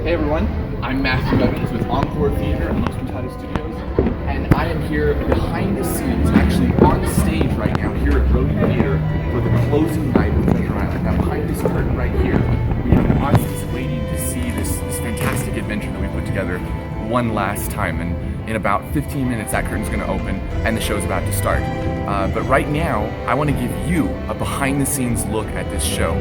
Hey everyone, I'm Matthew Evans with Encore Theatre and Los Metates Studios, and I am here behind the scenes, actually on stage right now here at Rodey Theatre for the closing night of Treasure Island. Now behind this curtain right here, we have an audience waiting to see this fantastic adventure that we put together one last time, and in about 15 minutes that curtain's going to open and the show's about to start. But right now, I want to give you a behind the scenes look at this show.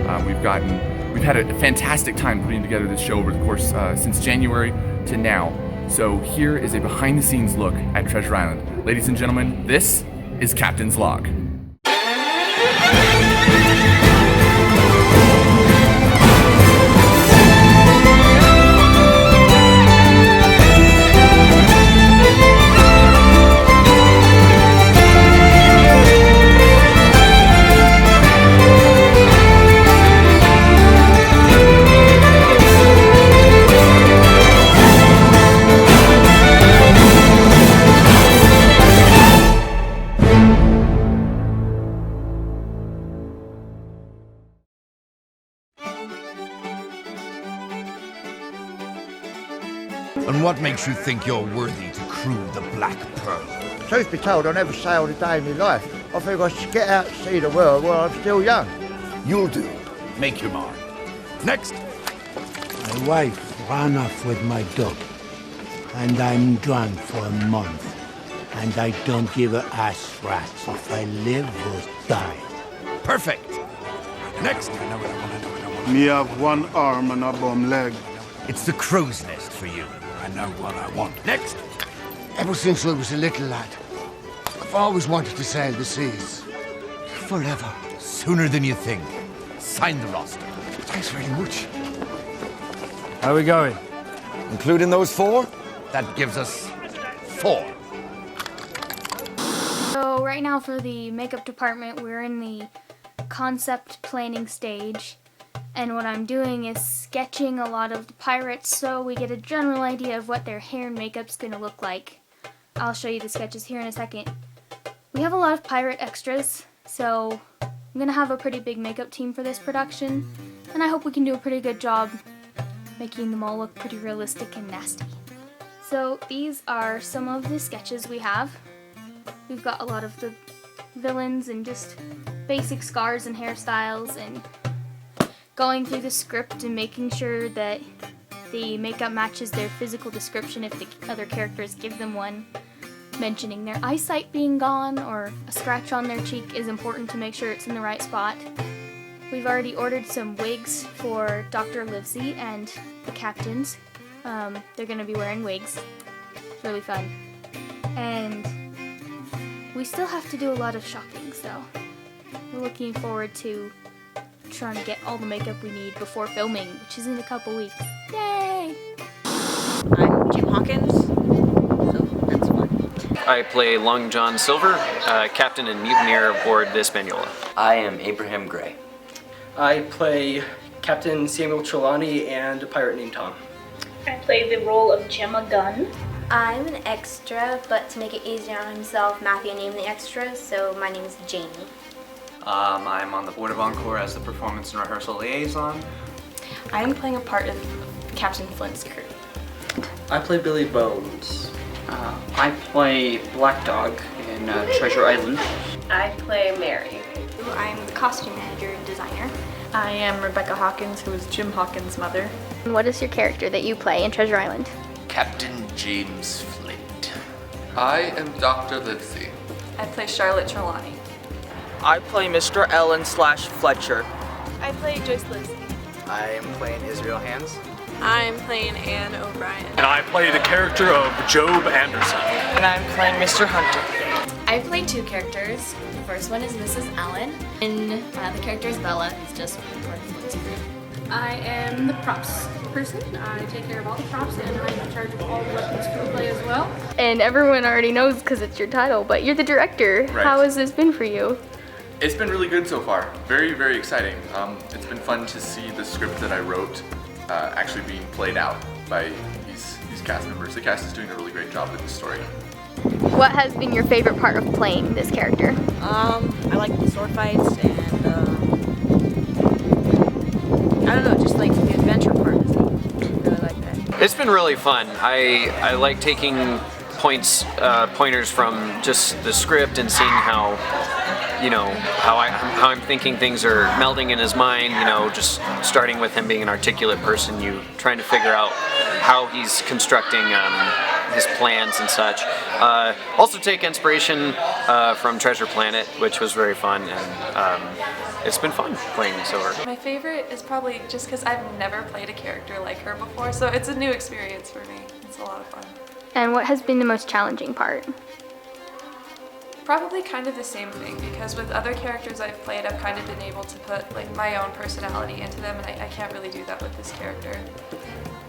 We've had a fantastic time putting together this show over the course since January to now. So here is a behind the scenes look at Treasure Island. Ladies and gentlemen, this is Captain's Log. And what makes you think you're worthy to crew the Black Pearl? Truth be told, I never sailed a day in my life. I figured I should get out and see the world while I'm still young. You'll do. Make your mark. Next. My wife ran off with my dog, and I'm drunk for a month. And I don't give a ass rats if I live or die. Perfect. Next. Me have one arm and a bum leg. It's the crow's nest for you. I know what I want. Next. Ever since I was a little lad, I've always wanted to sail the seas. Forever. Sooner than you think. Sign the roster. Thanks very much. How are we going? Including those four, that gives us 4. So right now for the makeup department, we're in the concept planning stage. And what I'm doing is sketching a lot of the pirates so we get a general idea of what their hair and makeup's gonna look like. I'll show you the sketches here in a second. We have a lot of pirate extras, so I'm gonna have a pretty big makeup team for this production, and I hope we can do a pretty good job making them all look pretty realistic and nasty. So these are some of the sketches we have. We've got a lot of the villains and just basic scars and hairstyles, and going through the script and making sure that the makeup matches their physical description if the other characters give them one. Mentioning their eyesight being gone or a scratch on their cheek is important to make sure it's in the right spot. We've already ordered some wigs for Dr. Livesey and the captains. They're going to be wearing wigs. It's really fun. And we still have to do a lot of shopping, so we're looking forward to trying to get all the makeup we need before filming, which is in a couple weeks. Yay! I'm Jim Hawkins, so that's fun. I play Long John Silver, captain and mutineer aboard the Hispaniola. I am Abraham Gray. I play Captain Samuel Trelawney and a pirate named Tom. I play the role of Gemma Gunn. I'm an extra, but to make it easier on himself, Matthew named the extra, so my name is Jamie. I'm on the board of Encore as the performance and rehearsal liaison. I'm playing a part of Captain Flint's crew. I play Billy Bones. I play Black Dog in Treasure Island. I play Mary. I'm the costume manager and designer. I am Rebecca Hawkins, who is Jim Hawkins' mother. What is your character that you play in Treasure Island? Captain James Flint. I am Dr. Livesey. I play Charlotte Trelawney. I play Mr. Ellen/Fletcher. I play Joyce Livesey. I am playing Israel Hands. I'm playing Anne O'Brien. And I play the character of Job Anderson. And I'm playing Mr. Hunter. I play 2 characters. The first one is Mrs. Allen, and the character is Bella, who's just part of Flint's crew. I am the props person. I take care of all the props, and I'm in charge of all the weapons crew play as well. And everyone already knows because it's your title, but you're the director. Right. How has this been for you? It's been really good so far. Very, very exciting. It's been fun to see the script that I wrote actually being played out by these cast members. The cast is doing a really great job with the story. What has been your favorite part of playing this character? I like the sword fights and I don't know, just like the adventure part. I really like that. It's been really fun. I like taking pointers from just the script and seeing how, you know, how I'm thinking things are melding in his mind. You know, just starting with him being an articulate person, you trying to figure out how he's constructing his plans and such. Also take inspiration from Treasure Planet, which was very fun, and it's been fun playing Silver. My favorite is probably just because I've never played a character like her before, so it's a new experience for me. It's a lot of fun. And what has been the most challenging part? Probably kind of the same thing, because with other characters I've played, I've kind of been able to put like my own personality into them, and I can't really do that with this character.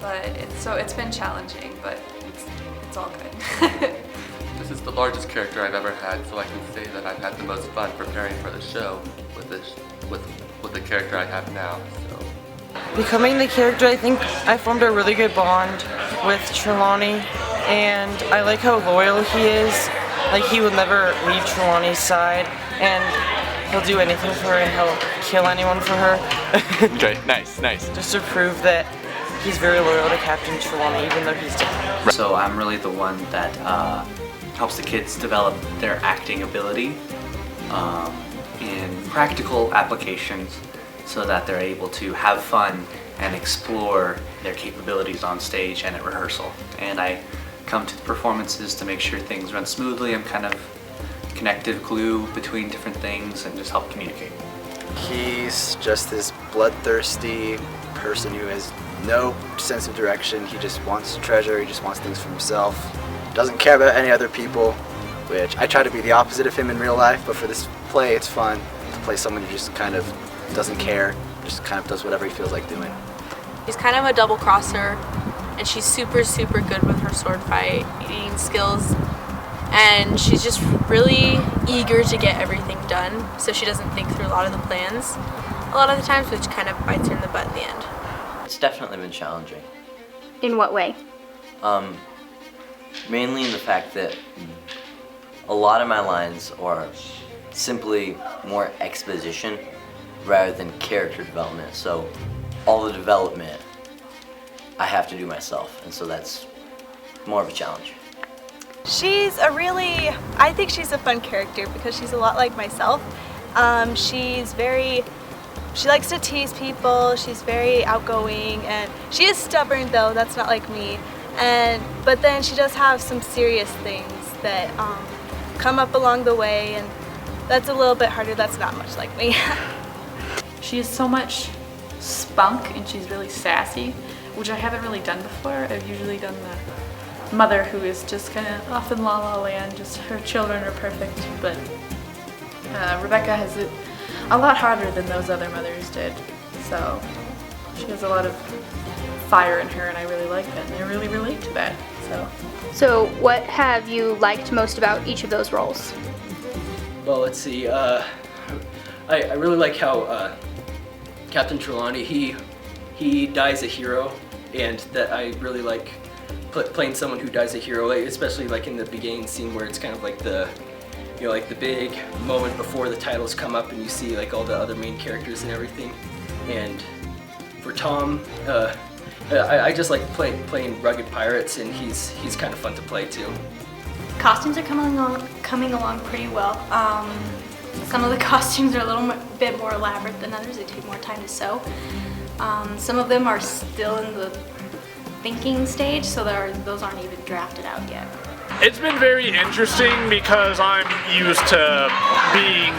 But it's been challenging, but it's all good. This is the largest character I've ever had, so I can say that I've had the most fun preparing for the show with the character I have now. So. Becoming the character, I think I formed a really good bond with Trelawney, and I like how loyal he is. Like, he will never leave Trelawney's side, and he'll do anything for her, and he'll kill anyone for her. Okay, nice. Just to prove that he's very loyal to Captain Trelawney, even though he's dead. So I'm really the one that helps the kids develop their acting ability in practical applications so that they're able to have fun and explore their capabilities on stage and at rehearsal. And I come to the performances to make sure things run smoothly. I'm kind of connective glue between different things and just help communicate. He's just this bloodthirsty person who has no sense of direction. He just wants treasure, he just wants things for himself. Doesn't care about any other people, which I try to be the opposite of him in real life, but for this play it's fun to play someone who just kind of doesn't care, just kind of does whatever he feels like doing. She's kind of a double crosser, and she's super good with her sword fighting skills, and she's just really eager to get everything done, so she doesn't think through a lot of the plans a lot of the times, which kind of bites her in the butt in the end. It's definitely been challenging. In what way? Mainly in the fact that a lot of my lines are simply more exposition rather than character development. So all the development I have to do myself, and so that's more of a challenge. I think she's a fun character because she's a lot like myself. She likes to tease people, she's very outgoing, and she is stubborn though, that's not like me. But then she does have some serious things that come up along the way, and that's a little bit harder, that's not much like me. She has so much spunk and she's really sassy, which I haven't really done before. I've usually done the mother who is just kind of off in la la land, just her children are perfect, but Rebecca has it a lot harder than those other mothers did, so she has a lot of fire in her, and I really like that, and I really relate to that. So what have you liked most about each of those roles? Well, let's see, I really like how Captain Trelawney, he dies a hero, and that I really like playing someone who dies a hero, especially like in the beginning scene where it's kind of like the, you know, like the big moment before the titles come up and you see like all the other main characters and everything. And for Tom, I just like playing rugged pirates, and he's kind of fun to play too. Costumes are coming along pretty well. Some of the costumes are a little bit more elaborate than others. They take more time to sew. Some of them are still in the thinking stage, so those aren't even drafted out yet. It's been very interesting because I'm used to being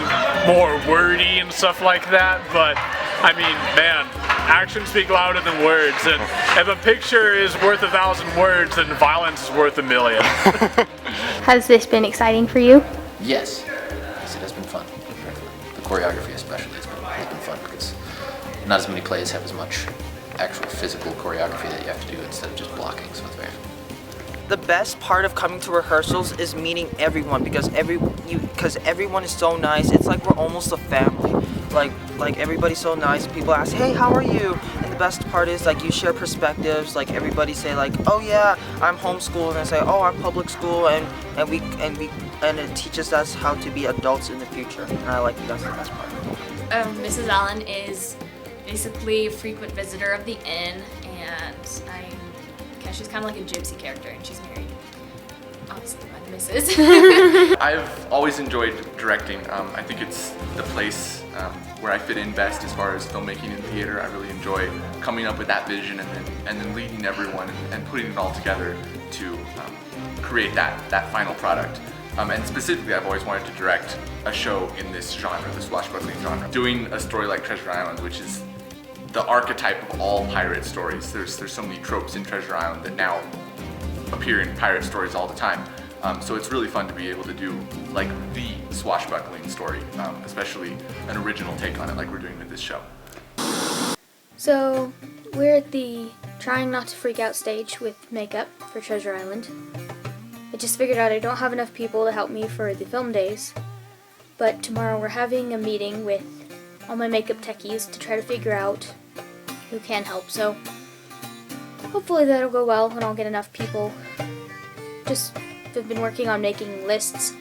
more wordy and stuff like that, but I mean, man, actions speak louder than words, and if a picture is worth 1,000 words, then violence is worth 1,000,000. Has this been exciting for you? Yes, it has been fun. The choreography especially has been fun because not as many plays have as much actual physical choreography that you have to do instead of just blocking, so it's very fun. The best part of coming to rehearsals is meeting everyone because everyone is so nice. It's like we're almost a family. Like everybody's so nice. People ask, "Hey, how are you?" And the best part is like you share perspectives. Like everybody say like, "Oh yeah, I'm homeschooled," and I say, "Oh, I'm public school," and it teaches us how to be adults in the future. And I like that's the best part. Mrs. Allen is basically a frequent visitor of the inn, and she's kind of like a gypsy character, and she's married, obviously, by the missus. I've always enjoyed directing. I think it's the place where I fit in best as far as filmmaking and theater. I really enjoy coming up with that vision and then leading everyone and putting it all together to create that final product. And specifically, I've always wanted to direct a show in this genre, the swashbuckling genre. Doing a story like Treasure Island, which is the archetype of all pirate stories. There's so many tropes in Treasure Island that now appear in pirate stories all the time. So it's really fun to be able to do like the swashbuckling story, especially an original take on it like we're doing with this show. So we're at the trying not to freak out stage with makeup for Treasure Island. I just figured out I don't have enough people to help me for the film days, but tomorrow we're having a meeting with all my makeup techies to try to figure out who can help, so hopefully that'll go well and I'll get enough people. Just have been working on making lists,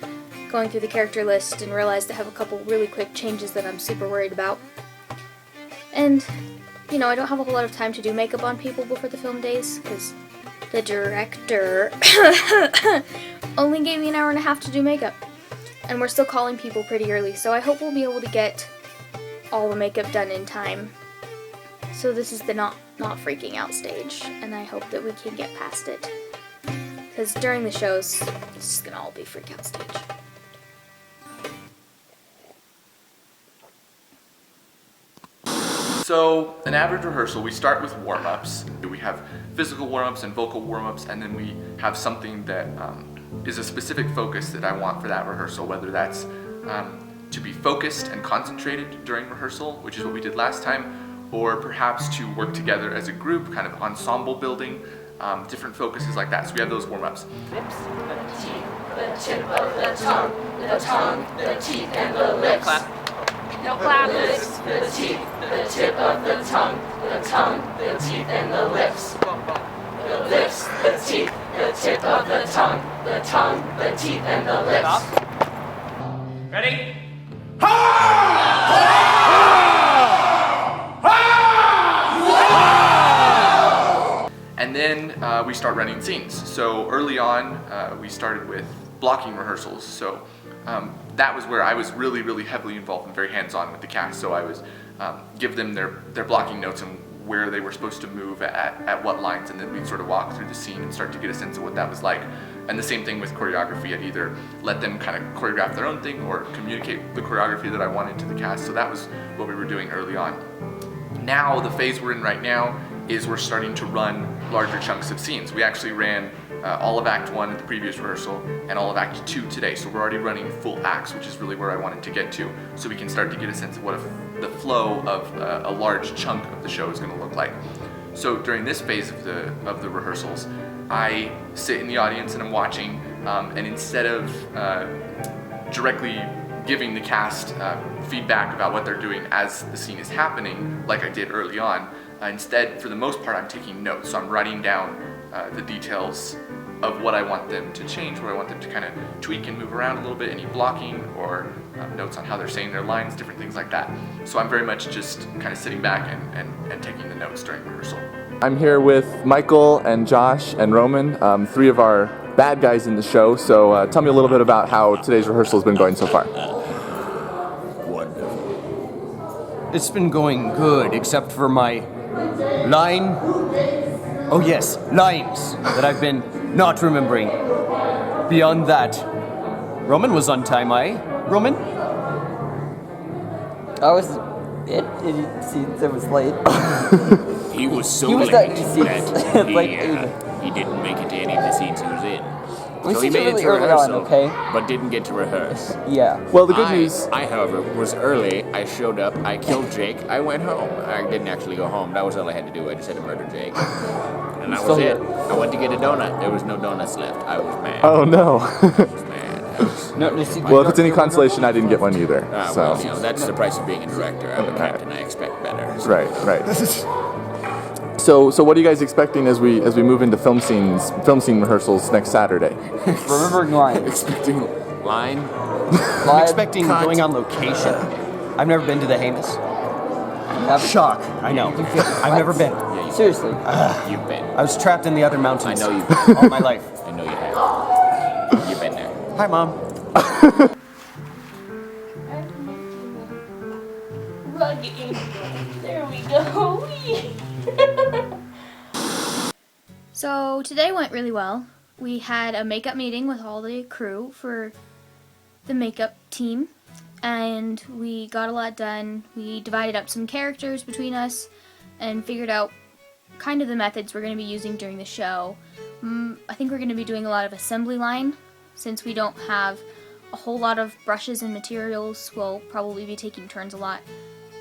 going through the character list, and realized I have a couple really quick changes that I'm super worried about. And, you know, I don't have a whole lot of time to do makeup on people before the film days, because the director only gave me an hour and a half to do makeup. And we're still calling people pretty early, so I hope we'll be able to get all the makeup done in time. So this is the not freaking out stage, and I hope that we can get past it. Because during the shows, this is going to all be freak out stage. So, an average rehearsal, we start with warm-ups. We have physical warm-ups and vocal warm-ups, and then we have something that is a specific focus that I want for that rehearsal, whether that's to be focused and concentrated during rehearsal, which is what we did last time, or perhaps to work together as a group, kind of ensemble building, different focuses like that. So we have those warm-ups. Lips, the teeth, the tip of the tongue, the teeth, and the lips. Clap. No clap. Lips, the teeth, the tip of the tongue, the teeth, and the lips. The lips, the teeth, the tip of the tongue, the teeth, and the lips. Ready? And then we start running scenes. So early on, we started with blocking rehearsals. So that was where I was really, really heavily involved and very hands-on with the cast. So I was give them their blocking notes and where they were supposed to move at what lines, and then we'd sort of walk through the scene and start to get a sense of what that was like. And the same thing with choreography. I'd either let them kind of choreograph their own thing or communicate the choreography that I wanted to the cast. So that was what we were doing early on. Now, the phase we're in right now is we're starting to run larger chunks of scenes. We actually ran all of Act 1 at the previous rehearsal and all of Act 2 today. So we're already running full acts, which is really where I wanted to get to, so we can start to get a sense of what the flow of a large chunk of the show is going to look like. So during this phase of the rehearsals, I sit in the audience and I'm watching, and instead of directly giving the cast feedback about what they're doing as the scene is happening, like I did early on, instead, for the most part, I'm taking notes. So I'm writing down the details of what I want them to change, what I want them to kind of tweak and move around a little bit, any blocking or notes on how they're saying their lines, different things like that. So I'm very much just kind of sitting back and taking the notes during rehearsal. I'm here with Michael and Josh and Roman, three of our bad guys in the show. So tell me a little bit about how today's rehearsal has been going so far. Wonderful. It's been going good, except for my line. Oh yes, lines that I've been not remembering. Beyond that, Roman was on time, Roman? I was. It was late. He was so He was late that he didn't make it to any of the scenes he was in. We So he seen it made it really to early on, rehearsal, okay? but didn't get to rehearse. Yeah. Well, the good news... I, however, was early. I showed up, I killed Jake, I went home. I didn't actually go home. That was all I had to do. I just had to murder Jake. And that was it. I went to get a donut. There was no donuts left. I was mad. Oh no. Well, Well, if it's any consolation, I didn't get one either. So. Well, you know, that's the price of being a director. I'm a captain. I expect better. So. Right. So what are you guys expecting as we move into film scene rehearsals next Saturday? Remembering lines. Expecting line? I'm expecting going on location. I've never been to the Hamus. Shock. I know. I've never been. Yeah, you Seriously. You've been. I was trapped in the other mountains. I know you've been. all my life. I know you have. You've been there. Hi, Mom. Rugged. There we go. So today went really well. We had a makeup meeting with all the crew for the makeup team, and we got a lot done. We divided up some characters between us and figured out kind of the methods we're going to be using during the show. I think we're going to be doing a lot of assembly line. Since we don't have a whole lot of brushes and materials, we'll probably be taking turns a lot,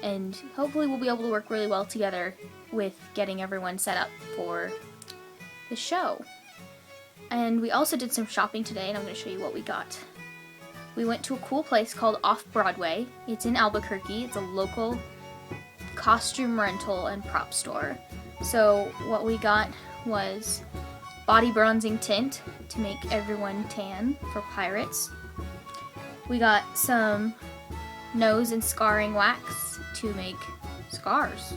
and hopefully we'll be able to work really well together with getting everyone set up for the show. And we also did some shopping today, and I'm going to show you what we got. We went to a cool place called Off Broadway. It's in Albuquerque. It's a local costume rental and prop store. So what we got was body bronzing tint to make everyone tan for pirates. We got some nose and scarring wax to make scars.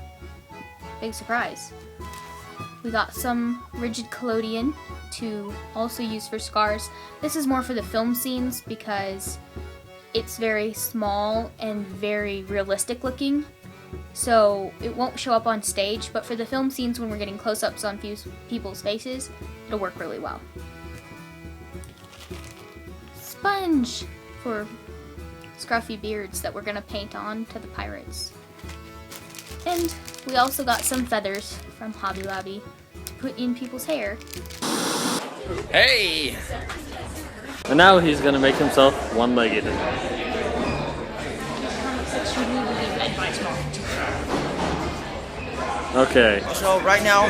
Big surprise. We got some rigid collodion to also use for scars. This is more for the film scenes because it's very small and very realistic looking, so it won't show up on stage, but for the film scenes when we're getting close-ups on people's faces, it'll work really well. Sponge for scruffy beards that we're gonna paint on to the pirates. And we also got some feathers from Hobby Lobby to put in people's hair. Hey! And now he's gonna make himself one-legged. Okay. So right now,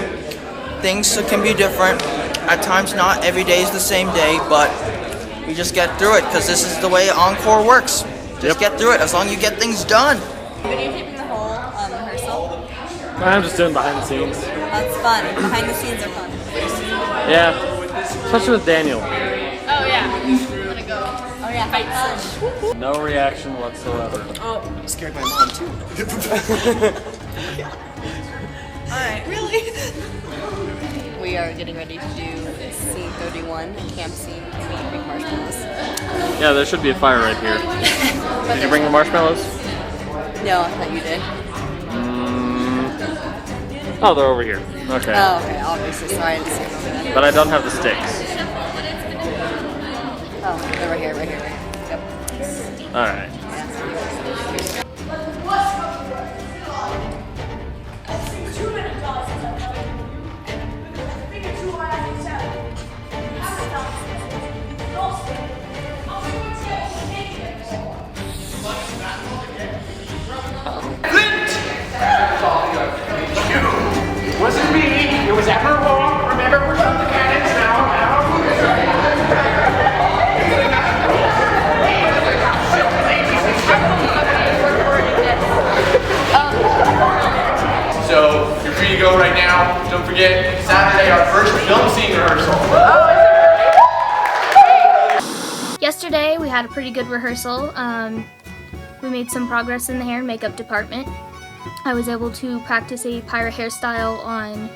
things can be different. At times, not every day is the same day, but we just get through it because this is the way Encore works. Just get through it as long as you get things done. Videotaping the whole rehearsal? I'm just doing behind the scenes. That's fun. Behind the scenes are fun. Yeah, especially with Daniel. Oh yeah. I'm gonna go. Oh yeah, fight. No reaction whatsoever. Oh, I scared my mom too. alright. Really? We are getting ready to do scene 31, camp scene, and we bring marshmallows. Yeah, there should be a fire right here. Did you bring the marshmallows? No, I thought you did. Oh, they're over here. Okay. Oh, okay, obviously. Sorry, I didn't see them over there. But I don't have the sticks. Oh, they're right here, right here. Yep. Alright. Wasn't me. It was ever wrong. Remember, we're from the cannons now. So you're free to go right now. Don't forget, Saturday, our first film scene rehearsal. Yesterday we had a pretty good rehearsal. We made some progress in the hair and makeup department. I was able to practice a pirate hairstyle on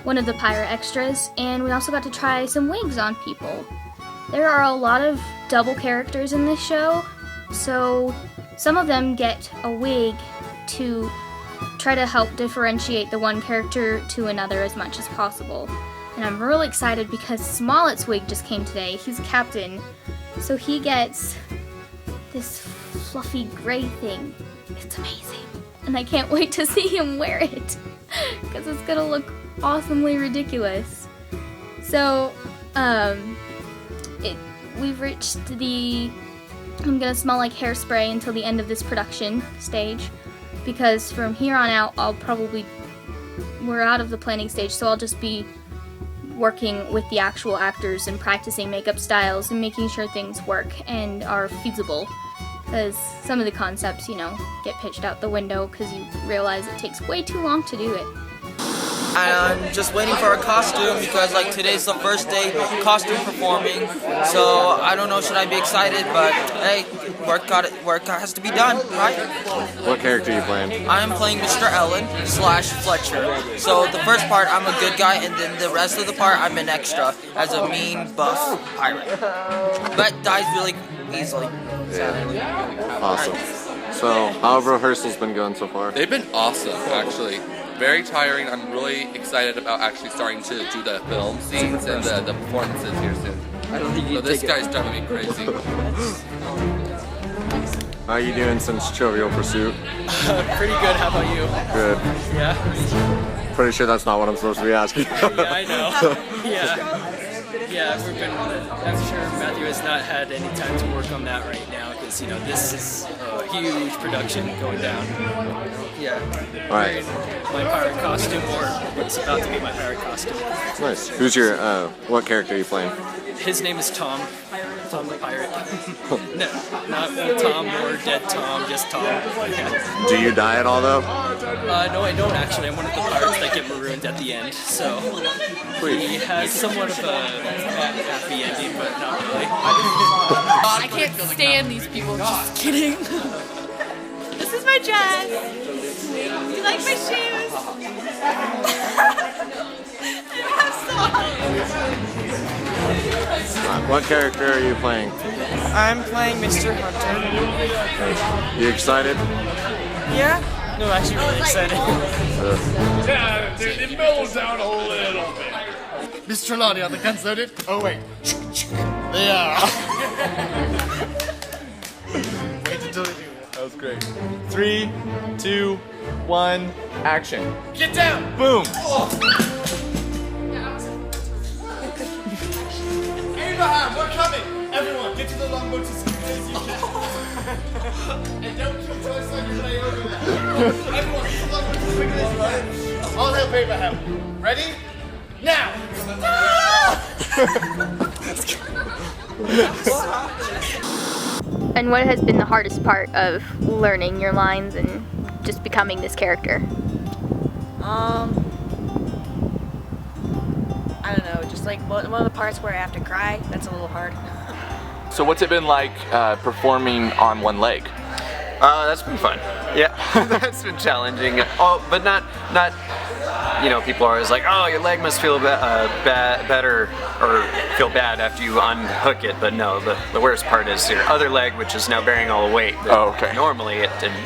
one of the pirate extras, and we also got to try some wigs on people. There are a lot of double characters in this show, so some of them get a wig to try to help differentiate the one character to another as much as possible. And I'm really excited because Smollett's wig just came today. He's a captain, so he gets this fluffy gray thing. It's amazing. And I can't wait to see him wear it because it's gonna look awesomely ridiculous. So, we've reached the I'm gonna smell like hairspray until the end of this production stage, because from here on out we're out of the planning stage, so I'll just be working with the actual actors and practicing makeup styles and making sure things work and are feasible. Because some of the concepts, get pitched out the window because you realize it takes way too long to do it. I'm just waiting for a costume because like today's the first day costume performing. So I don't know, should I be excited? But hey, work has to be done, right? What character are you playing? I'm playing Mr. Ellen / Fletcher. So the first part I'm a good guy, and then the rest of the part I'm an extra as a mean buff pirate. But dies really easily. Yeah. Awesome. So, how have rehearsals been going so far? They've been awesome, actually. Very tiring. I'm really excited about actually starting to do the film scenes and the performances here soon. I don't think you So this guy's driving me crazy. How are you doing since Trivial Pursuit? Pretty good, how about you? Good. Yeah? Pretty sure that's not what I'm supposed to be asking. Yeah, I know. Yeah, I'm sure Matthew has not had any time to work on that right now because, you know, this is a huge production going down. Yeah. All right. My pirate costume, or it's about to be my pirate costume. Nice. Who's your, what character are you playing? His name is Tom. Tom the pirate. No, not Tom or Dead Tom, just Tom. Yeah. Do you die at all though? No, I don't actually. I'm one of the pirates that get marooned at the end. So he has somewhat of a happy ending, but not really. I can't stand these people. Just kidding. This is my dress. You like my shoes? What character are you playing? I'm playing Mr. Hunter. You excited? Yeah? No, actually really excited. Yeah, dude, it mellows down a little bit. Mr. Trelawney, are the guns loaded? Oh, wait. They are. Wait until they do that. That was great. 3, 2, 1, action. Get down! Boom! Abraham, we're coming! Everyone, get to the longboat as quickly as you can. And don't kill Toy Story your way over there. Everyone, get to the longboat as quickly as you can. I'll help Abraham. Ready? Now! And what has been the hardest part of learning your lines and just becoming this character? I don't know, just like one of the parts where I have to cry, that's a little hard. So what's it been like performing on one leg? That's been fun. Yeah, that's been challenging. Oh, but not. You know, people are always like, "Oh, your leg must feel better or feel bad after you unhook it." But no, the worst part is your other leg, which is now bearing all the weight. Normally it didn't.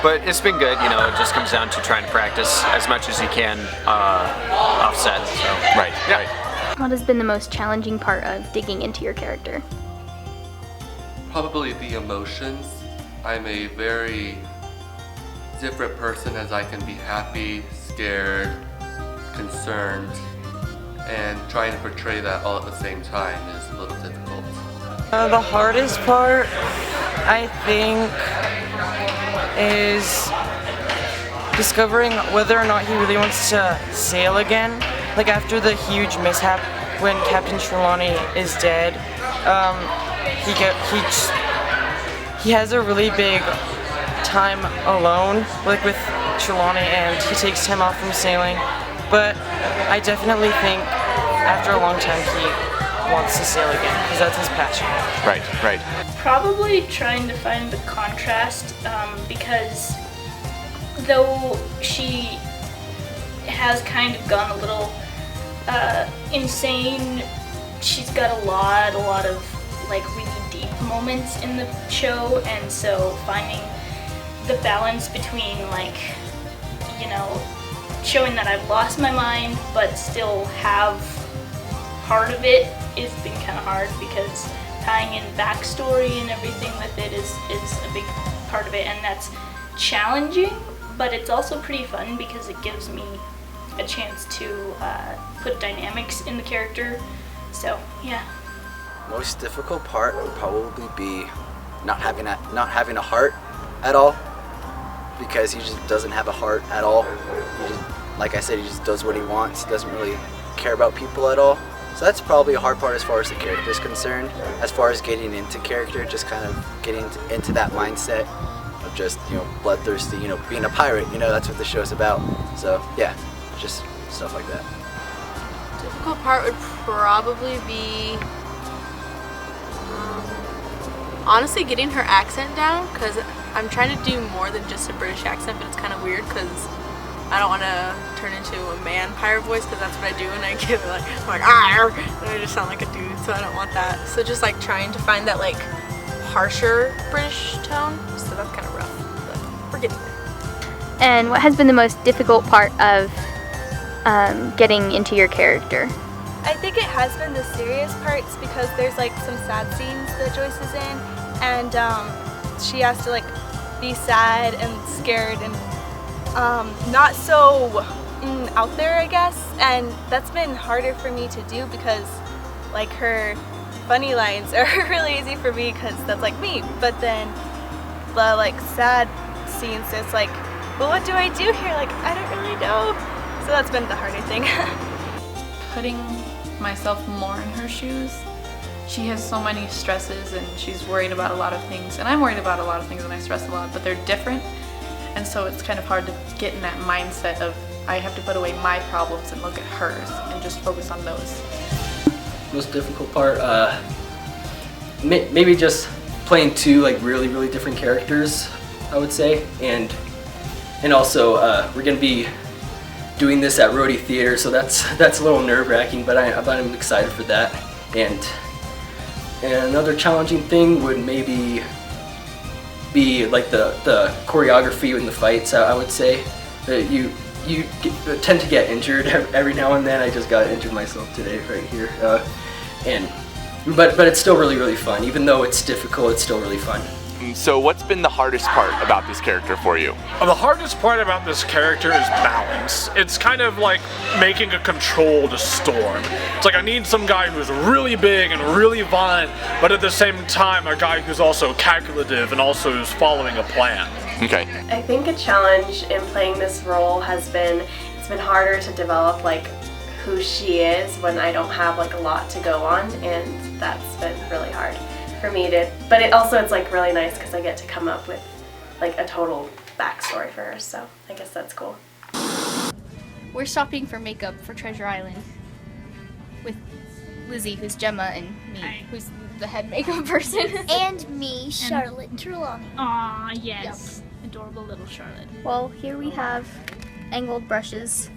But it's been good. You know, it just comes down to trying to practice as much as you can offset. So. Right. Yeah. What has been the most challenging part of digging into your character? Probably the emotions. I'm a very different person as I can be happy, scared, concerned, and trying to portray that all at the same time is a little difficult. The hardest part, I think, is discovering whether or not he really wants to sail again. Like after the huge mishap when Captain Trelawney is dead, he has a really big time alone, like with Trelawney, and he takes time off from sailing. But I definitely think after a long time he wants to sail again because that's his passion. Right. Probably trying to find the contrast because though she has kind of gone a little insane, she's got a lot of like really deep moments in the show, and so finding the balance between like, you know, showing that I've lost my mind but still have part of it has been kind of hard because tying in backstory and everything with it is a big part of it, and that's challenging, but it's also pretty fun because it gives me a chance to put dynamics in the character. So yeah. Most difficult part would probably be not having a heart at all, because he just doesn't have a heart at all. He just, like I said, he just does what he wants. He doesn't really care about people at all. So that's probably a hard part as far as the character is concerned. As far as getting into character, just kind of getting into that mindset of just, you know, bloodthirsty, you know, being a pirate. You know, that's what the show's about. So yeah, just stuff like that. Difficult part would probably be honestly getting her accent down, because I'm trying to do more than just a British accent, but it's kind of weird because I don't want to turn into a man pirate voice, because that's what I do when I get like, I'm like, "Arr!" and I just sound like a dude, so I don't want that. So just like trying to find that like harsher British tone, so that's kind of rough, but we're getting there. And what has been the most difficult part of getting into your character? I think it has been the serious parts, because there's like some sad scenes that Joyce is in, and she has to like be sad and scared and not so out there, I guess, and that's been harder for me to do because like her funny lines are really easy for me because that's like me, but then the like sad scenes, it's like, well, what do I do here? Like, I don't really know. So that's been the harder thing. Putting myself more in her shoes. She has so many stresses and she's worried about a lot of things, and I'm worried about a lot of things and I stress a lot, but they're different, and so it's kind of hard to get in that mindset of I have to put away my problems and look at hers and just focus on those. Most difficult part, maybe just playing two like really different characters, I would say, and also we're gonna be doing this at Rodey Theatre, so that's a little nerve-wracking, but I'm excited for that. And another challenging thing would maybe be like the choreography in the fights. I would say that you tend to get injured every now and then. I just got injured myself today right here, but it's still really fun. Even though it's difficult, it's still really fun. So what's been the hardest part about this character for you? The hardest part about this character is balance. It's kind of like making a controlled storm. It's like I need some guy who's really big and really violent, but at the same time a guy who's also calculative and also is following a plan. Okay. I think a challenge in playing this role has been, it's been harder to develop like who she is when I don't have like a lot to go on, and that's been really hard for me to, but it's like really nice because I get to come up with like a total backstory for her, so I guess that's cool. We're shopping for makeup for Treasure Island with Lizzie, who's Gemma, and me, who's the head makeup person. And me, Charlotte Trelawney. Aw, yes. Yep. Adorable little Charlotte. Well, here we have angled brushes,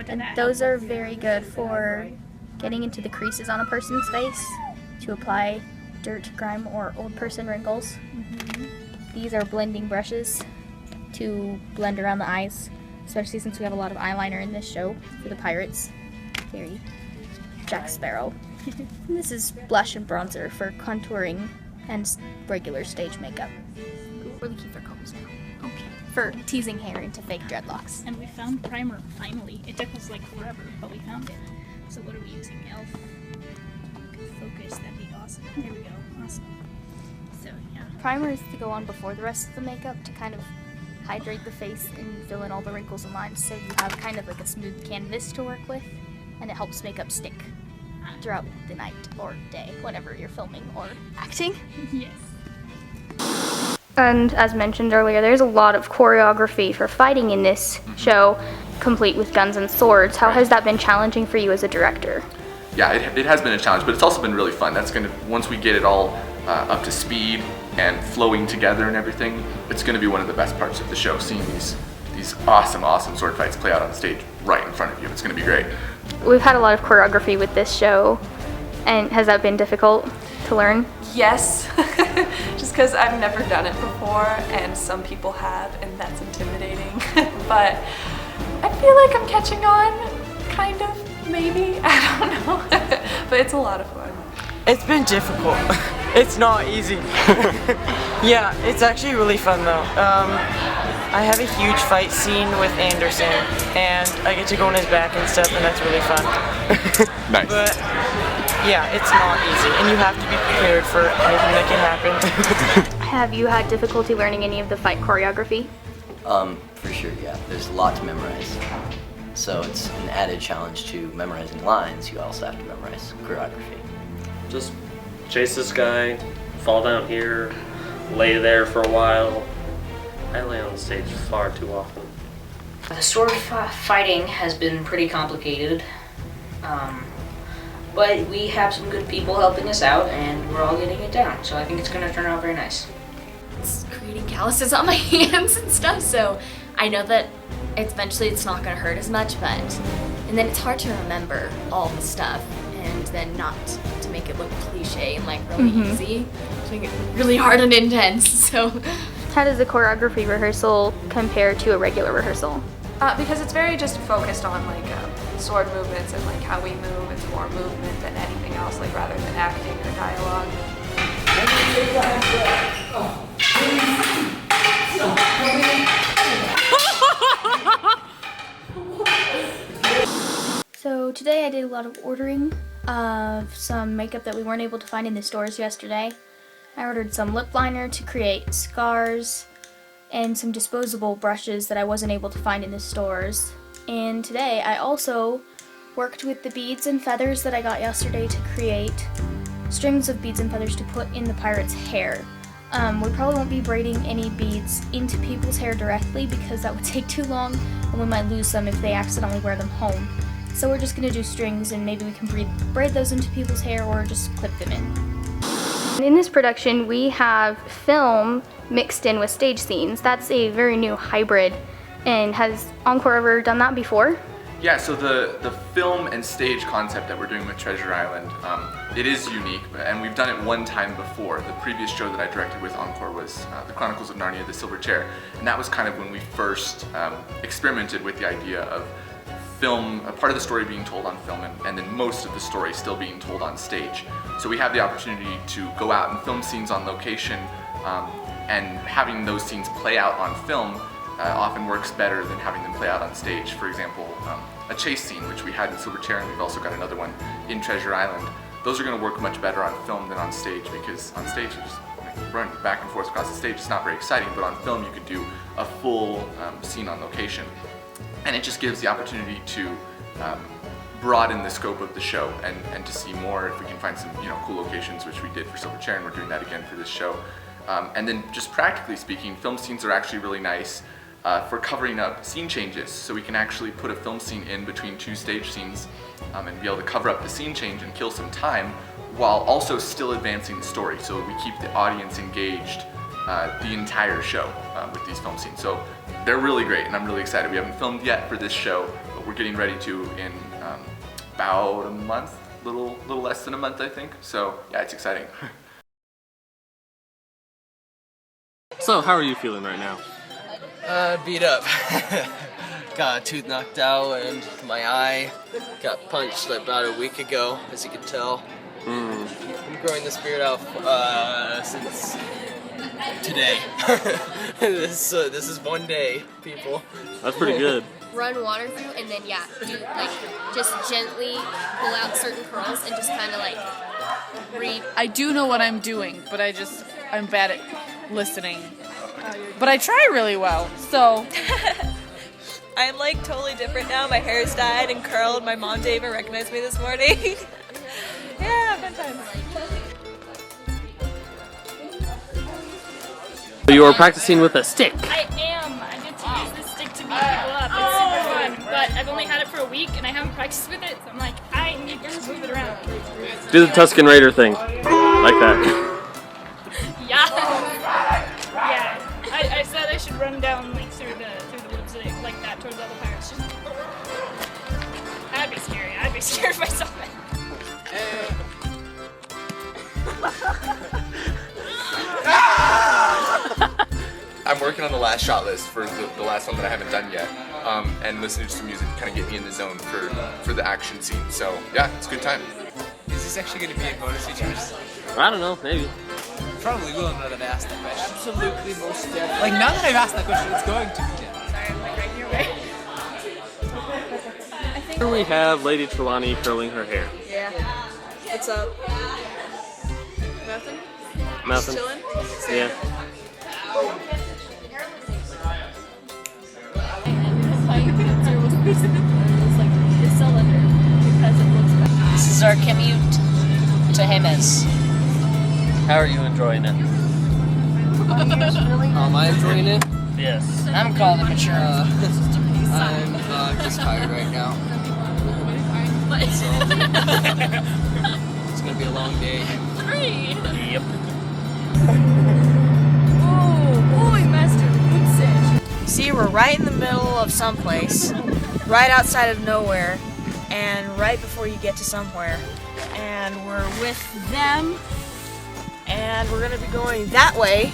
and those are very good for getting into the creases on a person's face to apply dirt, grime, or old person wrinkles. These are blending brushes to blend around the eyes, especially since we have a lot of eyeliner in this show for the pirates. Very Jack Sparrow. And this is blush and bronzer for contouring and regular stage makeup. We're looking for combs now. Okay. For teasing hair into fake dreadlocks. And we found primer, finally. It took us like forever, but we found it. So what are we using? Elf. Focus, that'd be awesome. There we go. Awesome. So yeah. Primer is to go on before the rest of the makeup to kind of hydrate the face and fill in all the wrinkles and lines, so you have kind of like a smooth canvas to work with, and it helps makeup stick throughout the night or day, whenever you're filming or acting. Yes. And as mentioned earlier, there's a lot of choreography for fighting in this show, complete with guns and swords. How has that been challenging for you as a director? Yeah, it has been a challenge, but it's also been really fun. That's gonna, once we get it all up to speed and flowing together and everything, it's gonna be one of the best parts of the show, seeing these awesome sword fights play out on stage right in front of you. It's gonna be great. We've had a lot of choreography with this show, and has that been difficult to learn? Yes, just because I've never done it before, and some people have, and that's intimidating. But I feel like I'm catching on, kind of. Maybe, I don't know, but it's a lot of fun. It's been difficult. It's not easy. Yeah, it's actually really fun though. I have a huge fight scene with Anderson, and I get to go on his back and stuff, and that's really fun. Nice. But yeah, it's not easy, and you have to be prepared for anything that can happen. Have you had difficulty learning any of the fight choreography? For sure, yeah. There's a lot to memorize. So it's an added challenge to memorizing lines. You also have to memorize choreography. Just chase this guy, fall down here, lay there for a while. I lay on the stage far too often. The sword fighting has been pretty complicated, but we have some good people helping us out, and we're all getting it down, so I think it's going to turn out very nice. It's creating calluses on my hands and stuff, so I know that eventually it's not going to hurt as much, and then it's hard to remember all the stuff, and then not to make it look cliche and like really easy, to make it really hard and intense, so. How does a choreography rehearsal compare to a regular rehearsal? Because it's very just focused on like sword movements and like how we move. It's more movement than anything else, like rather than acting or dialogue. So today I did a lot of ordering of some makeup that we weren't able to find in the stores yesterday. I ordered some lip liner to create scars and some disposable brushes that I wasn't able to find in the stores. And today I also worked with the beads and feathers that I got yesterday to create strings of beads and feathers to put in the pirate's hair. We probably won't be braiding any beads into people's hair directly because that would take too long and we might lose some if they accidentally wear them home. So we're just going to do strings and maybe we can braid those into people's hair or just clip them in. In this production we have film mixed in with stage scenes. That's a very new hybrid. And has Encore ever done that before? Yeah, so the film and stage concept that we're doing with Treasure Island, it is unique, and we've done it one time before. The previous show that I directed with Encore was The Chronicles of Narnia, The Silver Chair, and that was kind of when we first experimented with the idea of film, a part of the story being told on film, and then most of the story still being told on stage. So we have the opportunity to go out and film scenes on location, and having those scenes play out on film often works better than having them play out on stage. For example, a chase scene, which we had in Silver Chair, and we've also got another one in Treasure Island. Those are going to work much better on film than on stage, because on stage you just run back and forth across the stage. It's not very exciting, but on film you could do a full scene on location. And it just gives the opportunity to broaden the scope of the show and to see more if we can find some cool locations, which we did for Silver Chair, and we're doing that again for this show. And then just practically speaking, film scenes are actually really nice for covering up scene changes. So we can actually put a film scene in between two stage scenes and be able to cover up the scene change and kill some time while also still advancing the story. So we keep the audience engaged the entire show with these film scenes. So they're really great, and I'm really excited. We haven't filmed yet for this show, but we're getting ready to in about a month, little less than a month, I think. So yeah, it's exciting. So, how are you feeling right now? Beat up. Got a tooth knocked out and my eye got punched about a week ago, as you can tell. I'm growing this beard out since today. This is one day, people. That's pretty good. Run water through and then do like just gently pull out certain curls and just kind of like I do know what I'm doing, but I'm bad at listening. But I try really well, so. I'm like totally different now. My hair's dyed and curled. My mom didn't even recognize me this morning. Yeah, fun times. You are practicing with a stick. I am. I get to use this stick to beat people up. It's super fun, but I've only had it for a week and I haven't practiced with it, so I'm like, I need to move it around. Do the Tusken Raider thing. Like that. Yeah. I said I should run down like through the woods like that towards all the pirates. That'd be scary. I'd be scared of myself. I'm working on the last shot list for the last one that I haven't done yet, and listening to some music to kind of get me in the zone for the action scene. So yeah, it's a good time. Is this actually going to be a bonus features? I don't know, maybe. Probably will now that I've asked that question. Absolutely, most definitely. Like, now that I've asked that question, it's going to be done. Sorry, I'm like right in your way. Here we have Lady Trelawney curling her hair. Yeah. What's up? Nothing? Nothing. Just chilling? Yeah. This is our commute to Jemez. How are you enjoying it? Am I enjoying it? Yes. I'm calling it mature. I'm just tired right now. So, it's gonna be a long day. 3. Yep. Oh, we messed it. See, we're right in the middle of someplace, right outside of nowhere, and right before you get to somewhere. And we're with them, and we're gonna be going that way.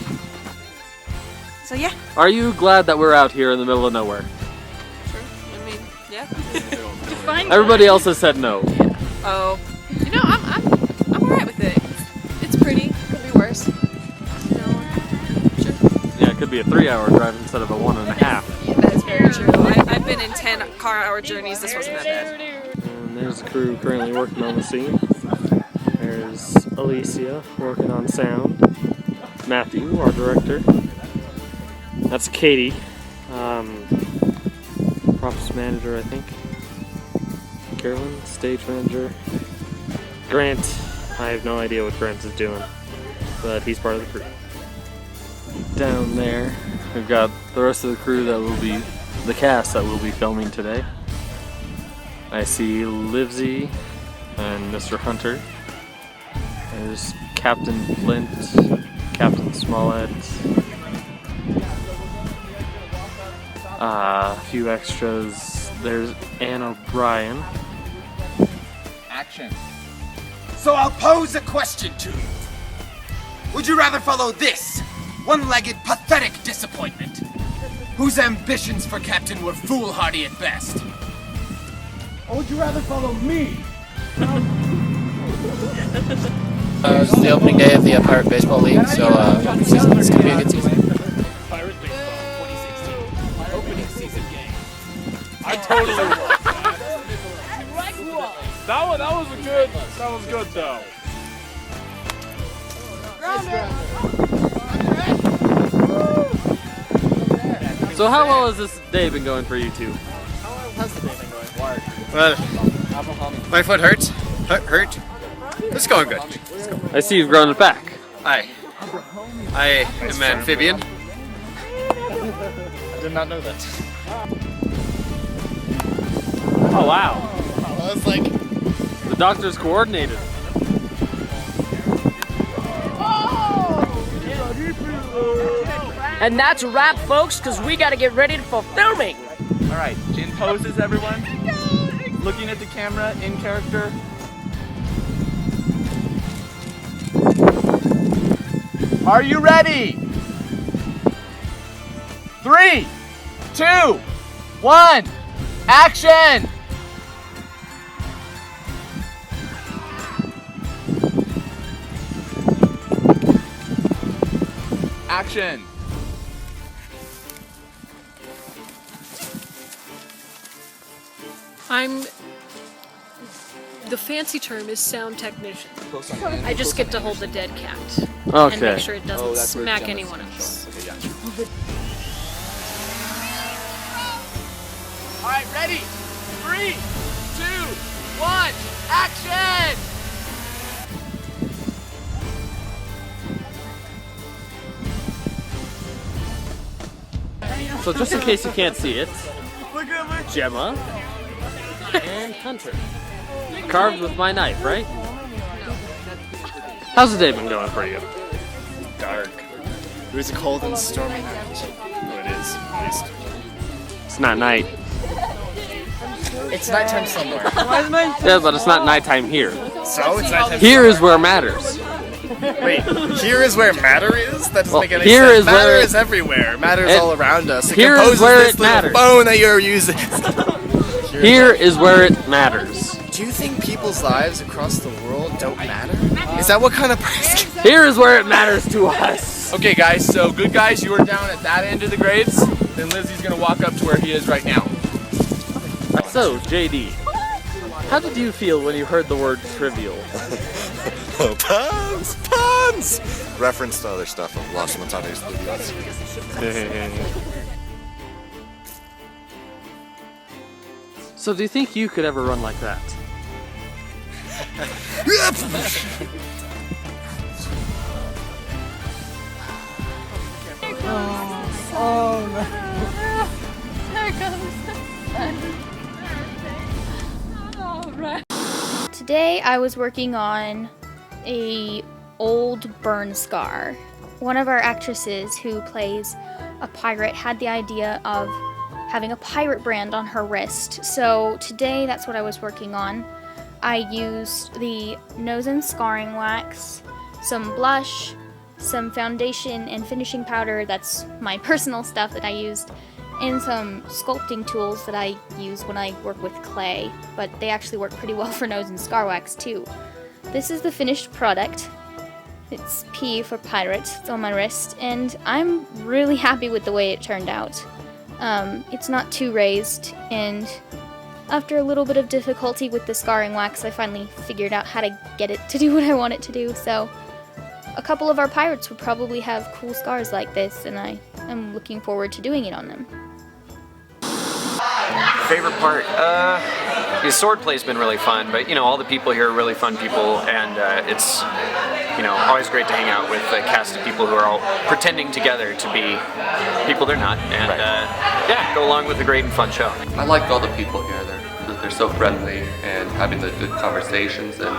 So yeah. Are you glad that we're out here in the middle of nowhere? Sure. I mean, yeah. Everybody else has said no. Oh. You know, I'm alright with it. It's pretty. Could be worse. Yeah, it could be a 3-hour drive instead of a 1.5. Yeah, that is very true. I've been in 10-car-hour journeys. This wasn't that bad. And there's the crew currently working on the scene. There's Alicia working on sound. Matthew, our director. That's Katie, props manager, I think. Carolyn, stage manager. Grant, I have no idea what Grant is doing, but he's part of the crew. Down there, we've got the rest of the crew that will be, the cast that will be filming today. I see Livesey and Mr. Hunter. There's Captain Flint, Captain Smollett. A few extras. There's Anne O'Brien. Action. So I'll pose a question to you. Would you rather follow this one-legged, pathetic disappointment, whose ambitions for captain were foolhardy at best? Or would you rather follow me? It's the opening day of the Pirate Baseball League, so it's gonna be a good season. Pirate Baseball 2016 opening season game. I totally was. That was good though. So how well has this day been going for you two? How's the day been going? Well, my foot hurts. Hurt. It's going good. I see you've grown it back. I am amphibian. I did not know that. Oh wow. I was like, the doctor's coordinated. And that's a wrap, folks, because we got to get ready for filming. all right, in poses, everyone. Looking at the camera, in character. Are you ready? 3, 2, 1, action! Action! The fancy term is sound technician. I just get to hold the dead cat. Okay. And make sure it doesn't smack anyone else. Okay, yeah. All right, ready? 3, 2, 1, action! So just in case you can't see it, Gemma and Hunter. Carved with my knife, right? How's the day been going for you? Dark. It was a cold and stormy night. Oh, it is, at least. It's not night. It's nighttime somewhere. Yeah, but it's not nighttime here. So, it's nighttime Here is where matters. Wait, here is where matter is? That doesn't make any here sense. is Matter where is everywhere. Matter is all around us. It here composes is where this it little matters. phone that you're using. Here is where it matters. Do you think people's lives across the world don't matter? Is that what kind of person? Here is where it matters to us. Okay, guys, so good guys, you are down at that end of the grades. Then Lizzie's gonna walk up to where he is right now. So, JD, how did you feel when you heard the word trivial? Puns! Puns! Reference to other stuff of Los Metates Studios. So do you think you could ever run like that? There it goes. Today I was working on a old burn scar. One of our actresses who plays a pirate had the idea of having a pirate brand on her wrist. So today that's what I was working on. I used the nose and scarring wax, some blush, some foundation and finishing powder, that's my personal stuff that I used, and some sculpting tools that I use when I work with clay, but they actually work pretty well for nose and scar wax too. This is the finished product. It's P for pirate, it's on my wrist, and I'm really happy with the way it turned out. It's not too raised, and after a little bit of difficulty with the scarring wax, I finally figured out how to get it to do what I want it to do, so a couple of our pirates would probably have cool scars like this, and I am looking forward to doing it on them. Favorite part? The sword play's been really fun, but you know, all the people here are really fun people, and it's, you know, always great to hang out with a cast of people who are all pretending together to be people they're not, and yeah, go along with a great and fun show. I like all the people here. They're so friendly, and having the good conversations and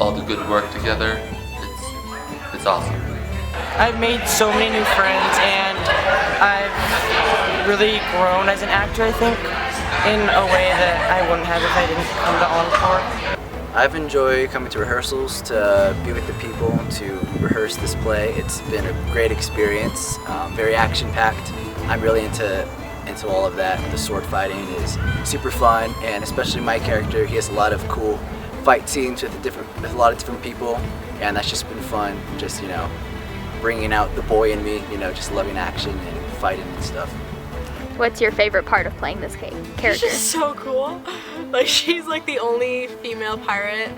all the good work together. It's awesome. I've made so many new friends, and I've really grown as an actor, I think, in a way that I wouldn't have if I didn't come to Encore. I've enjoyed coming to rehearsals, to be with the people, to rehearse this play. It's been a great experience, very action-packed. I'm really into all of that. The sword fighting is super fun, and especially my character, he has a lot of cool fight scenes with a lot of different people, and that's just been fun, just, you know, bringing out the boy in me, you know, just loving action and fighting and stuff. What's your favorite part of playing this character? She's so cool. Like, she's like the only female pirate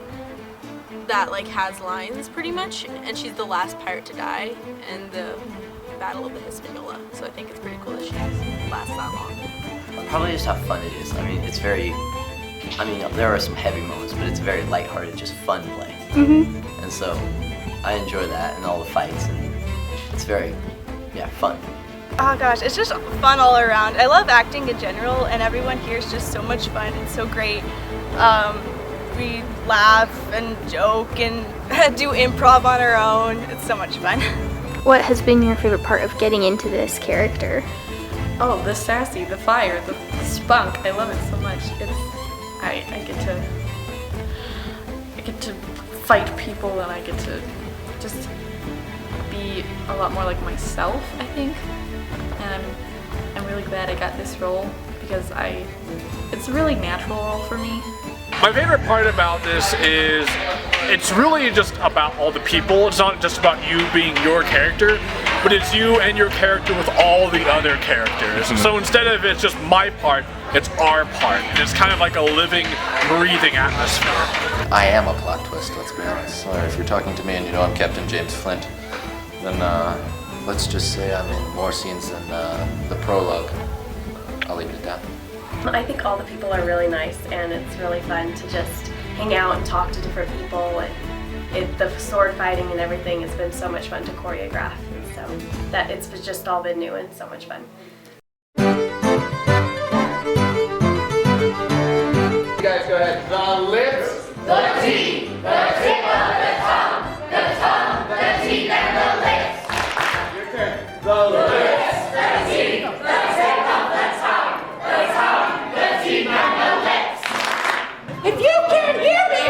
that like has lines pretty much, and she's the last pirate to die in the Battle of the Hispaniola. So I think it's pretty cool that she lasts that long. Probably just how fun it is. I mean, it's very, there are some heavy moments, but it's very lighthearted, just fun play. Mm-hmm. And so I enjoy that and all the fights, and it's very, yeah, fun. Oh gosh, it's just fun all around. I love acting in general, and everyone here is just so much fun. It's so great. We laugh and joke and do improv on our own. It's so much fun. What has been your favorite part of getting into this character? Oh, the sassy, the fire, the spunk. I love it so much. I get to fight people, and I get to just be a lot more like myself, I think. And I'm really glad I got this role because it's a really natural role for me. My favorite part about this is it's really just about all the people. It's not just about you being your character, but it's you and your character with all the other characters. Mm-hmm. So instead of it's just my part, it's our part. And it's kind of like a living, breathing atmosphere. I am a plot twist, let's be honest. Or if you're talking to me and you know I'm Captain James Flint, then let's just say I'm in more scenes than the prologue. I'll leave it at that. I think all the people are really nice, and it's really fun to just hang out and talk to different people, and the sword fighting and everything has been so much fun to choreograph, and so that it's just all been new and so much fun. You guys go ahead. The lips, the teeth, the tip of the tongue, the teeth, and the lips. Your turn. The lips, the teeth, the tip of the tongue, the teeth, and the lips. If you can't hear me,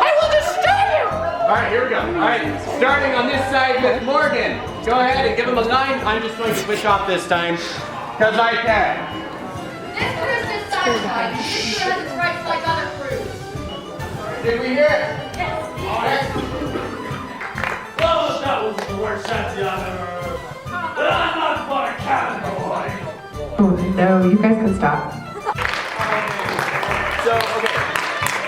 I will destroy you! Alright, here we go. Alright, starting on this side with Morgan. Go ahead and give him a line. I'm just going to switch off this time, because I can. This crew is dissatisfied. This crew has its rights like other crews. Did we hear it? Yes. Well, that was the worst shanty I've ever heard. I'm not but a cabin boy. Oh, no, you guys can stop. So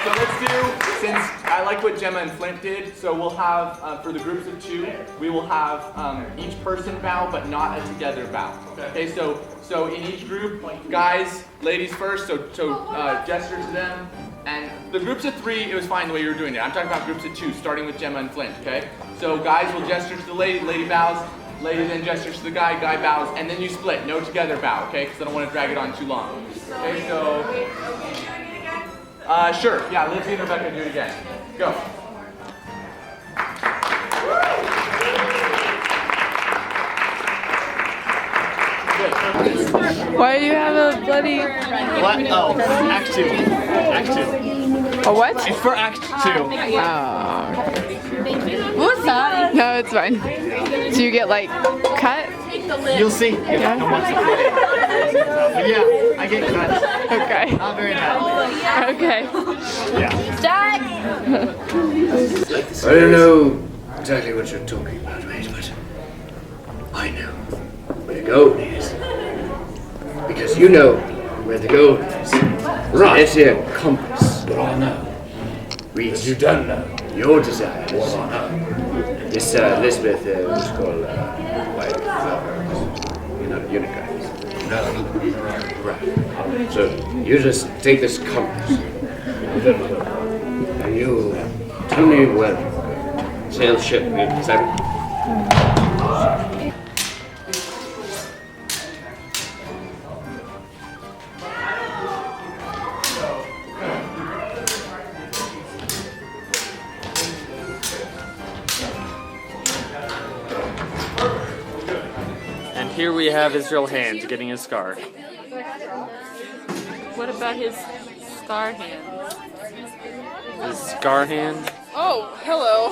let's do, since I like what Gemma and Flint did, so we'll have, for the groups of two, we will have each person bow, but not a together bow. Okay, so in each group, guys, ladies first, so gesture to them. And the groups of three, it was fine the way you were doing it. I'm talking about groups of two, starting with Gemma and Flint, okay? So guys will gesture to the lady bows, lady then gestures to the guy bows, and then you split, no together bow, okay? Because I don't want to drag it on too long. Okay, so... Sure. Yeah, Lindsay and Rebecca, do it again. Go. Why do you have a bloody... What? Oh, Act 2. Act 2. A what? It's for Act 2. Oh. What's that? No, it's fine. Do you get like cut? You'll see. Yeah. But yeah, I get cut. Okay. Not very bad. Okay. Yeah. Jack! I don't know exactly what you're talking about, mate, but I know where the gold is. Because you know where the gold is. Right. It's your compass. But I know. Which you don't know. Your desires. What I know. This Elizabeth was called like unicorns. No. Right. So you just take this compass and you tell me where sail ship is that? And here we have Israel Hands getting his scar. What about his scar hand? His scar hand? Oh, hello.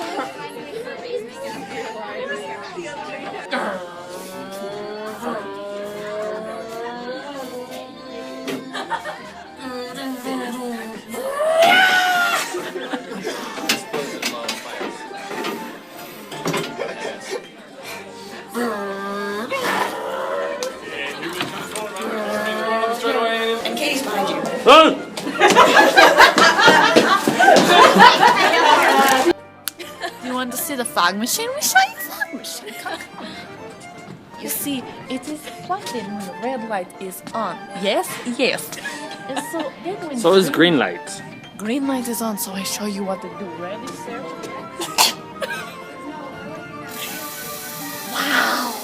And Katie's behind you. Do you want to see the fog machine? We show you the fog machine. Come on. You see, it is plugged in when the red light is on. Yes, yes. And so then when So is green light. green light is on, so I show you what to do. Ready, sir? Wow!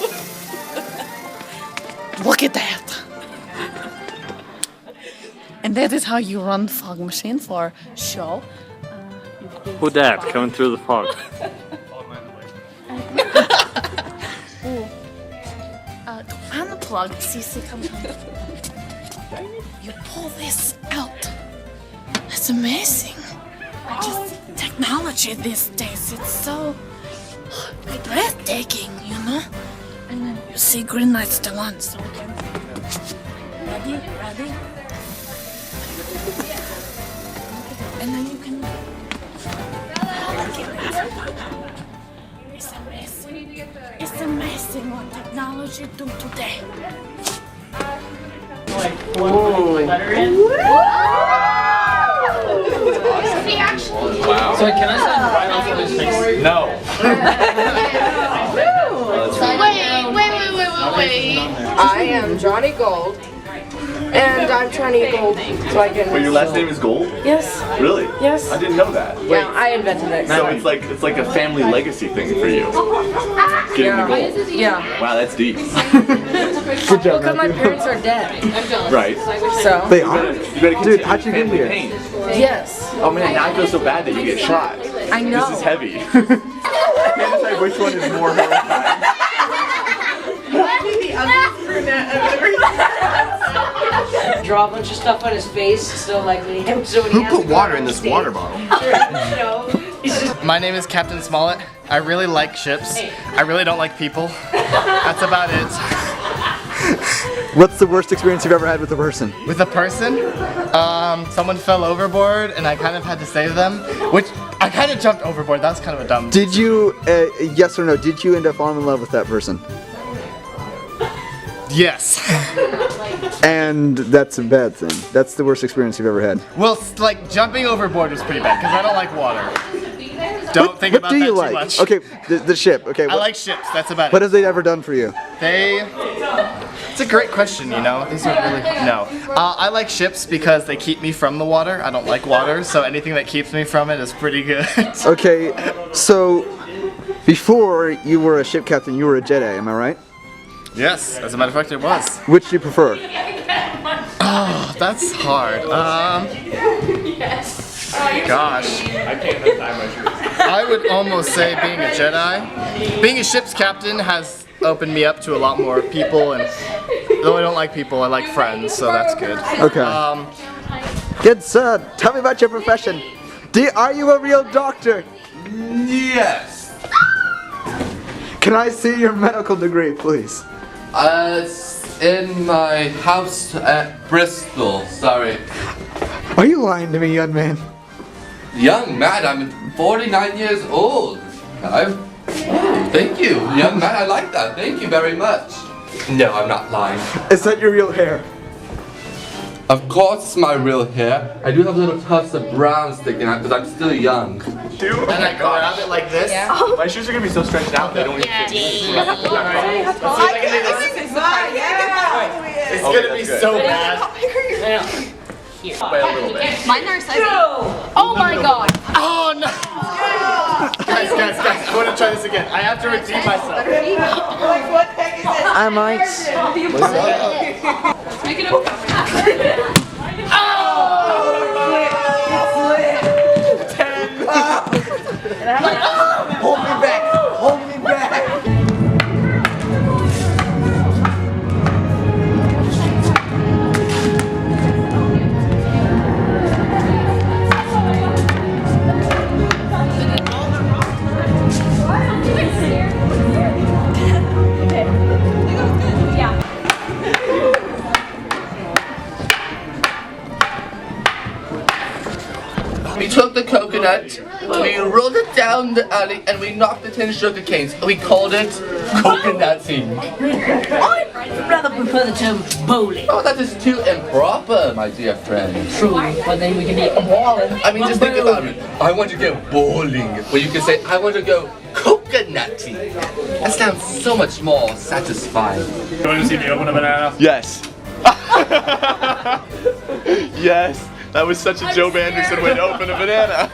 Look at that! And that is how you run the fog machine for show. Who that coming through the fog? To unplug, see, come on. You pull this out. That's amazing. Just technology these days, it's so breathtaking, you know? And then you see green light still on, so we can... Ready? And then you can... It's amazing. It's amazing what technology do today. Wow. So can I sign right off of his face? No. Wait. I am Johnny Gold, and I'm trying to get gold so I can... Wait, your last name is Gold? Yes. Really? Yes. I didn't know that. Yeah, I invented it. So it's like a family legacy thing for you. Getting the gold. Yeah. Wow, that's deep. Good job, because my parents are dead. Right. So... They are? You better Dude, how'd you get here? pain. Yes. Oh man, now I feel so bad that you get shot. I know. This is heavy. You can't decide which one is more horrifying. Draw a bunch of stuff on his face, so like when he Who put water in this water bottle? My name is Captain Smollett. I really like ships. I really don't like people. That's about it. What's the worst experience you've ever had with a person? With a person, someone fell overboard and I kind of had to save them, which I kind of jumped overboard. That was kind of a dumb. Did you, yes or no, did you end up falling in love with that person? Yes. And that's a bad thing. That's the worst experience you've ever had. Well, like jumping overboard was pretty bad because I don't like water. Don't think about What do that you too like? much. Okay, the ship. Okay. I like ships. That's about What it. have they ever done for you? It's a great question, you know. These are really no. I like ships because they keep me from the water. I don't like water, so anything that keeps me from it is pretty good. Okay, so before you were a ship captain, you were a Jedi. Am I right? Yes, as a matter of fact, it was. Which do you prefer? Oh, That's hard. Gosh. I can't untie my shoes. I would almost say being a Jedi. Being a ship's captain has opened me up to a lot more people, and though I don't like people, I like friends, so that's good. Okay. Good sir, tell me about your profession. Are you a real doctor? Yes. Can I see your medical degree, please? It's in my house at Bristol. Sorry. Are you lying to me, young man? Young man, I'm 49 years old. Thank you, young man. I like that. Thank you very much. No, I'm not lying. Is that your real hair? Of course, it's my real hair. I do have little tufts of brown sticking out because I'm still young. And I go around it like this. Yeah. My shoes are gonna be so stretched out they don't even fit me. Let's see if I can do this. It's gonna be so bad. By a little bit. Mine are size. Oh my god. Oh no! Guys, I want to try this again. I have to redeem myself. What the heck is this? I might. What's up? Make it up. Hold me back! Hold me back! We took the coconut, we rolled it down the alley, and we knocked it in sugar canes. We called it coconutting. I'd rather prefer the term bowling. Oh, that is too improper, my dear friend. True, but then we can be bowling. I mean, just think about it. I want to go bowling. Well, you can say, I want to go coconutting. That sounds so much more satisfying. You want to see me open a banana? Yes. Yes. That was such a Joe Anderson way to open a banana.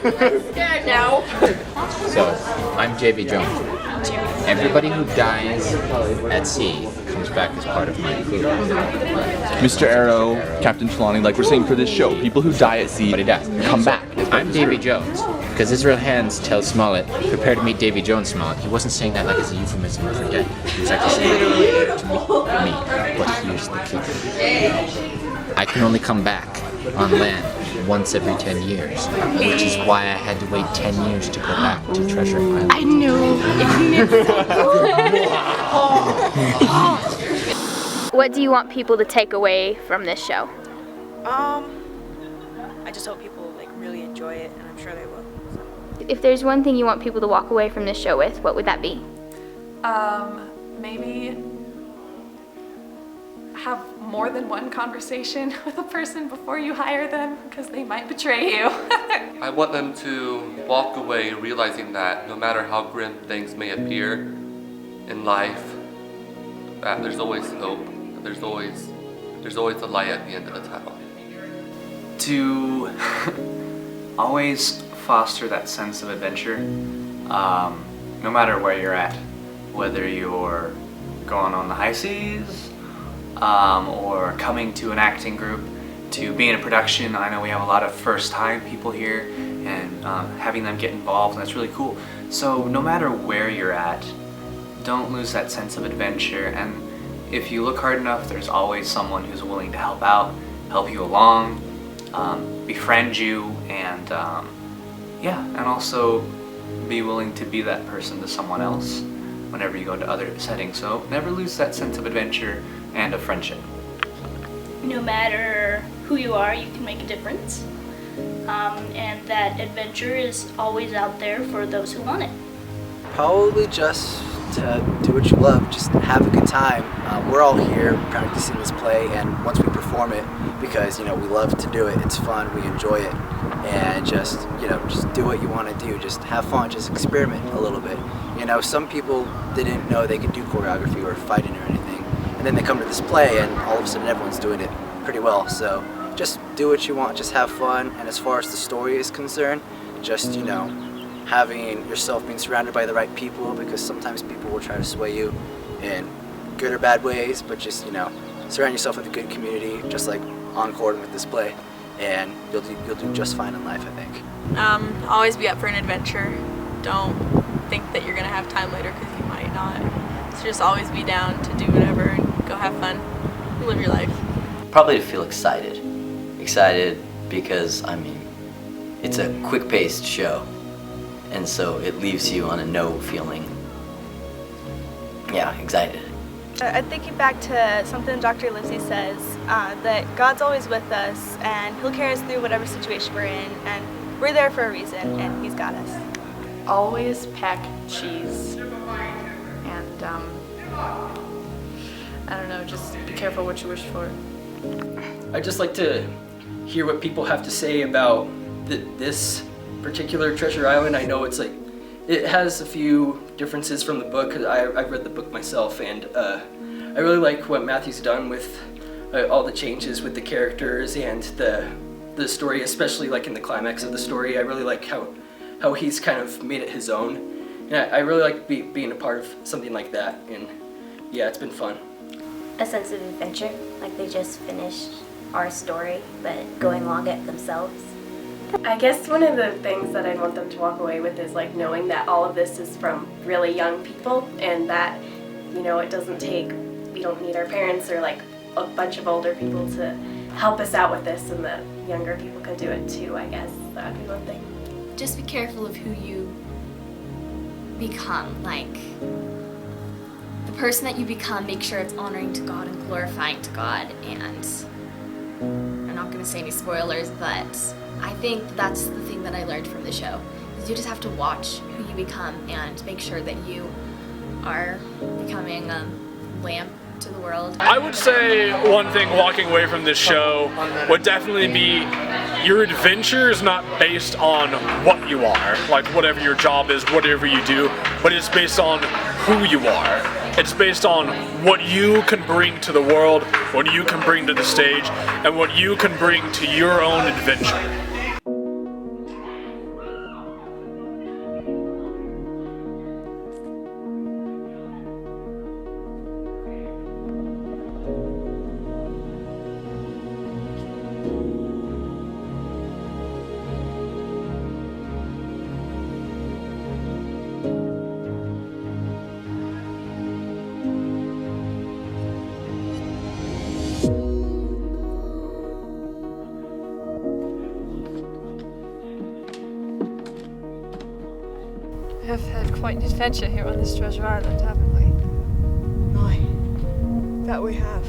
Scared now. So, I'm JB Jones. Everybody who dies at sea comes back as part of my crew. Mr. Arrow, Captain Trelawney, like we're saying for this show, people who die at sea come back. I'm Davy Jones, because Israel Hands tells Smollett, prepare to meet Davy Jones, Smollett. He wasn't saying that like as a euphemism for dead. He was actually saying to me. But here's the kicker. I can only come back on land once every 10 years, which is why I had to wait 10 years to go back to Treasure Island. I knew. What do you want people to take away from this show? I just hope people really enjoy it, and I'm sure they will. If there's one thing you want people to walk away from this show with, what would that be? Maybe have more than one conversation with a person before you hire them, because they might betray you. I want them to walk away realizing that no matter how grim things may appear in life, that there's always hope. There's always a light at the end of the tunnel. To always foster that sense of adventure, no matter where you're at, whether you're going on the high seas, or coming to an acting group, to be in a production. I know we have a lot of first-time people here, and having them get involved, and that's really cool. So no matter where you're at, don't lose that sense of adventure, and if you look hard enough, there's always someone who's willing to help out, help you along, befriend you, and and also be willing to be that person to someone else whenever you go into other settings. So never lose that sense of adventure and of friendship. No matter who you are, you can make a difference. And that adventure is always out there for those who want it. Probably just to do what you love, just have a good time. We're all here practicing this play, and once we perform it, because we love to do it, it's fun, we enjoy it, and just do what you want to do, just have fun, just experiment a little bit. Some people didn't know they could do choreography or fighting or anything, and then they come to this play and all of a sudden everyone's doing it pretty well. So just do what you want, just have fun, and as far as the story is concerned, just having yourself being surrounded by the right people, because sometimes people will try to sway you in good or bad ways, but just surround yourself with a good community, just like Encore with this play, and you'll do just fine in life, I think. Always be up for an adventure. Don't think that you're gonna have time later because you might not. So just always be down to do whatever and go have fun, live your life. Probably to feel excited. Excited because, I mean, it's a quick-paced show, and so it leaves you on a no feeling. Yeah, excited. I'm thinking back to something Dr. Livesey says, that God's always with us, and He'll carry us through whatever situation we're in, and we're there for a reason, and He's got us. Always pack cheese. And, I don't know, just be careful what you wish for. I'd just like to hear what people have to say about this particular Treasure Island. I know it's like, it has a few differences from the book, because I've read the book myself, and I really like what Matthew's done with all the changes with the characters and the story, especially like in the climax of the story. I really like how he's kind of made it his own, and I really like being a part of something like that, and yeah, it's been fun. A sense of adventure, like they just finished our story, but going along it themselves. I guess one of the things that I want them to walk away with is like knowing that all of this is from really young people, and that, you know, it doesn't take, we don't need our parents or like a bunch of older people to help us out with this, and that younger people can do it too, I guess. That would be one thing. Just be careful of who you become. Like, the person that you become, make sure it's honoring to God and glorifying to God. And I'm not going to say any spoilers, but I think that's the thing that I learned from the show. Is you just have to watch who you become and make sure that you are becoming a lamp to the world. I would say one thing walking away from this show would definitely be your adventure is not based on what you are, like whatever your job is, whatever you do, but it's based on who you are. It's based on what you can bring to the world, what you can bring to the stage, and what you can bring to your own adventure. We have had quite an adventure here on this treasure island, haven't we? Aye, that we have.